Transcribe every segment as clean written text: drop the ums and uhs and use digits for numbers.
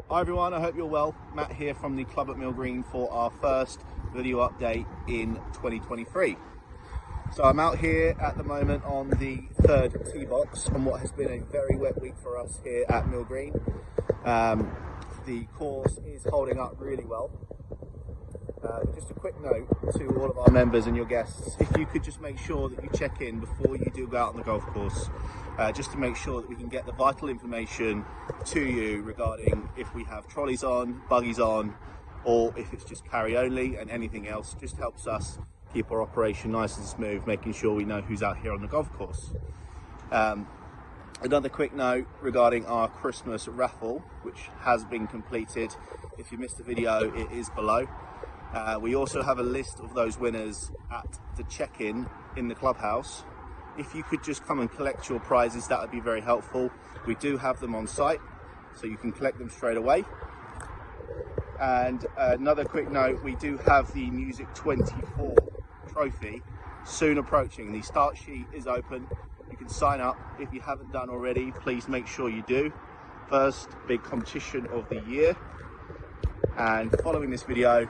Hi everyone, I hope you're well. Matt here from the club at Mill Green for our first video update in 2023. So I'm out here at the moment on the third tee box on what has been a very wet week for us here at Mill Green. The course is holding up really well. Just a quick note to all of our members and your guests, if you could just make sure that you check in before you do go out on the golf course, just to make sure that we can get the vital information to you regarding if we have trolleys on, buggies on, or if it's just carry only, and anything else just helps us keep our operation nice and smooth, making sure we know who's out here on the golf course. Another quick note regarding our Christmas raffle, which has been completed. If you missed the video, it is below. We also have a list of those winners at the check-in in the clubhouse. If you could just come and collect your prizes, that would be very helpful. We do have them on site, so you can collect them straight away. And another quick note, we do have the Music 24 trophy soon approaching. The start sheet is open. You can sign up. If you haven't done already, please make sure you do. First big competition of the year. And following this video,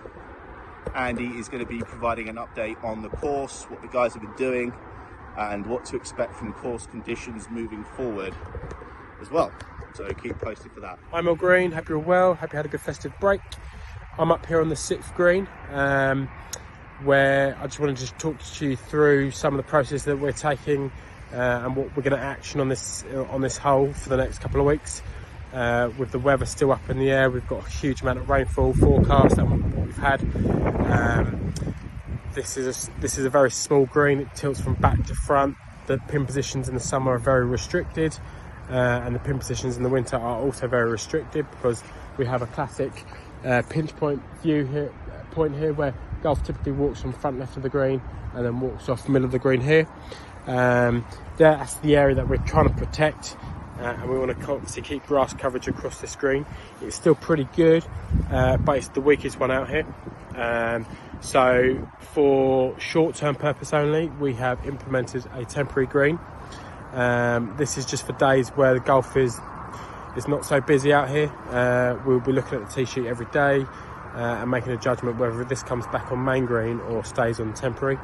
Andy is going to be providing an update on the course, what the guys have been doing, and what to expect from course conditions moving forward as well. So keep posted for that. I'm Mill Green, hope you're well, hope you had a good festive break. I'm up here on the 6th green, where I just want to talk to you through some of the process that we're taking and what we're going to action on this hole for the next couple of weeks. With the weather still up in the air, we've got a huge amount of rainfall forecast and what we've had. This is a very small green. It tilts from back to front. The pin positions in the summer are very restricted, and the pin positions in the winter are also very restricted because we have a classic pinch point view here, where golf typically walks from front left of the green and then walks off middle of the green here. That's the area that we're trying to protect. And we want to obviously keep grass coverage across this green. It's still pretty good, but it's the weakest one out here. So for short-term purpose only, we have implemented a temporary green. This is just for days where the golf is not so busy out here. We'll be looking at the tee sheet every day and making a judgment whether this comes back on main green or stays on temporary.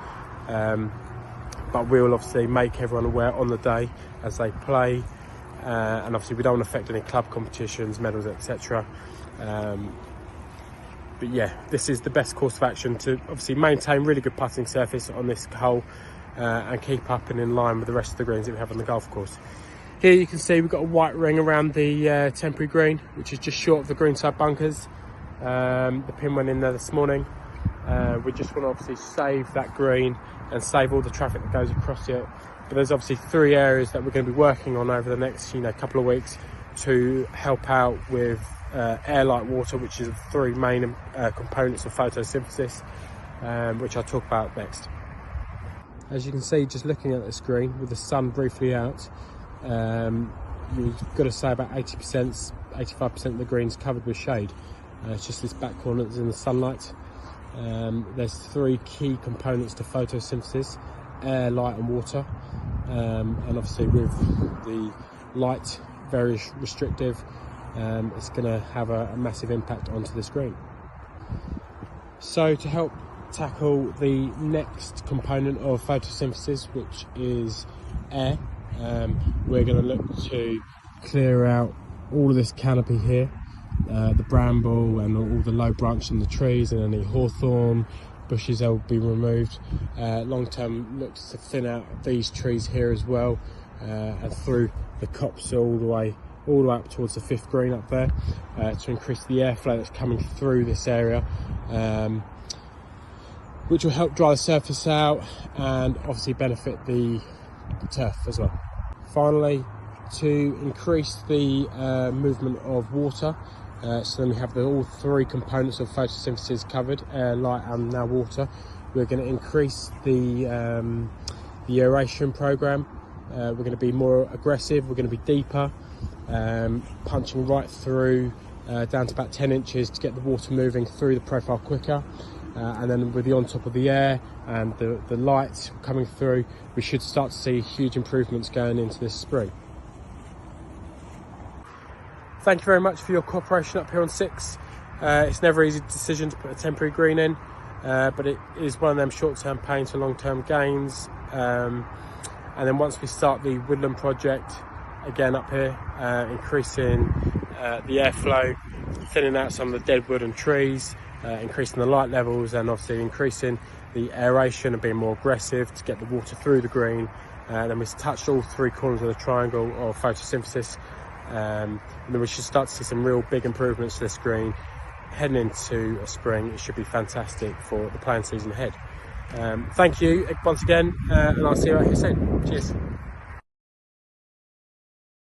But we'll obviously make everyone aware on the day as they play. And obviously we don't want to affect any club competitions, medals, etc. But yeah, this is the best course of action to obviously maintain really good putting surface on this hole and keep up and in line with the rest of the greens that we have on the golf course. Here you can see we've got a white ring around the temporary green, which is just short of the greenside bunkers. The pin went in there this morning. We just want to obviously save that green and save all the traffic that goes across it. But there's obviously 3 areas that we're going to be working on over the next couple of weeks to help out with air, light, water, which is the 3 main components of photosynthesis, which I'll talk about next. As you can see, just looking at the screen with the sun briefly out, you've got to say about 80%, 85% of the green's covered with shade. It's just this back corner that's in the sunlight. There's 3 key components to photosynthesis: air, light and water. And obviously with the light very restrictive, it's going to have a massive impact onto the screen. So to help tackle the next component of photosynthesis, which is air, we're going to look to clear out all of this canopy here, the bramble and all the low branches in the trees, and any hawthorn bushes that will be removed. Long term looks to thin out these trees here as well, and through the copse all the way up towards the 5th green up there, to increase the airflow that's coming through this area, which will help dry the surface out and obviously benefit the turf as well. Finally, to increase the movement of water, so then we have all 3 components of photosynthesis covered: air, light and now water. We're going to increase the aeration program. We're going to be more aggressive, we're going to be deeper, punching right through down to about 10 inches to get the water moving through the profile quicker. And then with the on top of the air and the light coming through, we should start to see huge improvements going into this spring. thank you very much for your cooperation up here on 6. It's never an easy decision to put a temporary green in, but it is one of them short-term pains for long-term gains. And then once we start the woodland project again up here, increasing the airflow, thinning out some of the dead wood and trees, increasing the light levels, and obviously increasing the aeration and being more aggressive to get the water through the green. Then we touched all 3 corners of the triangle of photosynthesis, and then we should start to see some real big improvements to this green. Heading into a spring, it should be fantastic for the playing season ahead. Thank you once again, and I'll see you out here soon. Cheers.